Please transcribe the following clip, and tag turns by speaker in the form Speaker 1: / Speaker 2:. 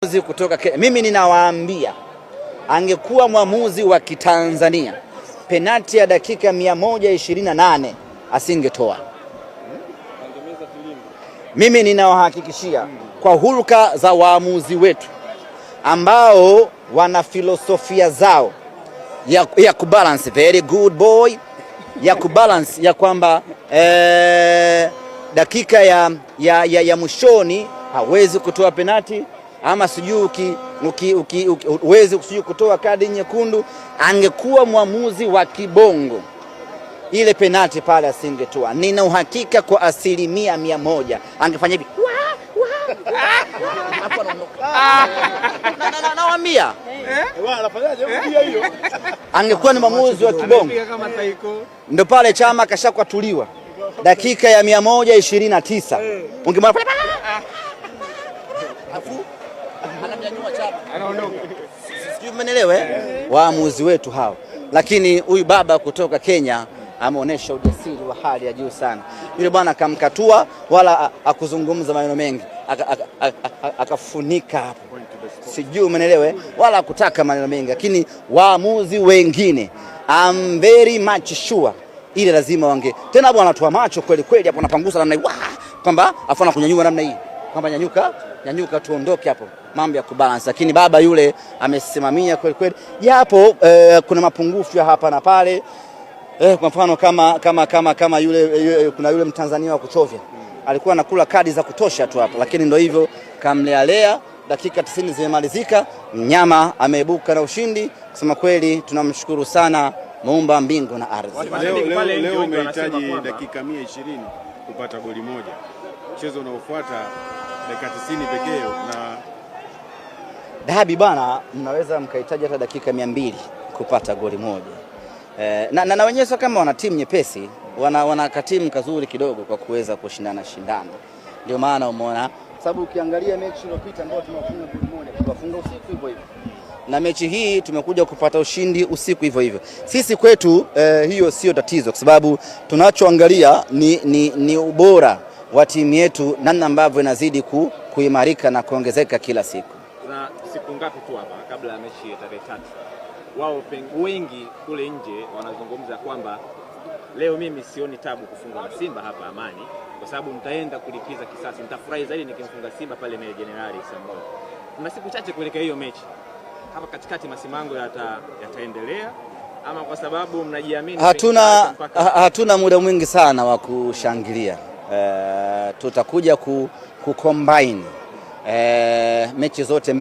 Speaker 1: Kutoka Kenya. Mimi ninawaambia angekuwa mwamuzi wa Kitanzania penalti ya dakika 128 asingetoa. Mimi ninawahakikishia kwa hulka za waamuzi wetu ambao wana filosofia zao ya kubalance, very good boy, ya kubalance ya kwamba dakika ya mwishoni hawezi kutoa penalti ama sijui uwezi kutoa kadi nyekundu. Angekuwa mwamuzi wa kibongo ile penalti pale asingetoa. Nina uhakika kwa 100% angefanya hivi nawaambia angekuwa ni mwamuzi wa kibongo. Ndio pale Chama kashakwatuliwa dakika ya 129 ungemwona anamnyanyua Chama anaondoka. Sijui mmenielewa waamuzi wetu hao. Lakini huyu baba kutoka Kenya ameonyesha ujasiri wa hali ya juu sana. Yule bwana akamkatua wala akuzungumza maneno mengi, akafunika hapo. Sijui mmenielewa wala akutaka maneno mengi. Lakini waamuzi wengine I'm very much sure ile lazima wange tena bwana anatoa macho kweli kweli hapo, anapangusa namna hii kwamba afana kunyanyua namna hii kwamba nyanyuka tuondoke hapo, mambo ya kubalance. Lakini baba yule amesimamia kweli kweli, japo kuna mapungufu ya hapa na pale. Kwa mfano kama yule kuna yule Mtanzania wa kuchovya alikuwa anakula kadi za kutosha tu hapo, lakini ndio hivyo kamlealea. Dakika 90 zimemalizika, mnyama ameibuka na ushindi. Kusema kweli tunamshukuru sana muumba mbingu na ardhi.
Speaker 2: Leo umehitaji dakika 120 kupata goli moja. Mchezo unaofuata dakika 90 pekee na
Speaker 1: dabi bana, mnaweza mkahitaji hata dakika 200 kupata goli moja. Na wenyewe sio kama wana timu nyepesi, wana katimu kazuri kidogo kwa kuweza kushindana. Ndio maana umeona, sababu ukiangalia mechi iliyopita ambayo tumefunga goli moja, tukafunga usiku hivyo hivyo, na mechi hii tumekuja kupata ushindi usiku hivyo hivyo. Sisi kwetu hiyo sio tatizo, kwa sababu tunachoangalia ni ubora wa timu yetu, namna ambavyo inazidi kuimarika na kuongezeka kila siku.
Speaker 3: Na siku ngapi tu hapa kabla ya mechi ya tarehe 3, wao wengi kule nje wanazungumza kwamba leo mimi sioni tabu kufunga na Simba hapa Amani, kwa sababu mtaenda kulipiza kisasi. Nitafurahi zaidi nikimfunga Simba pale Meja Jenerali Samuel. Kuna siku chache kuelekea hiyo mechi, hapa katikati masimango yataendelea ama kwa sababu mnajiamini?
Speaker 1: Hatuna muda mwingi sana wa kushangilia. Tutakuja kucombine mechi zote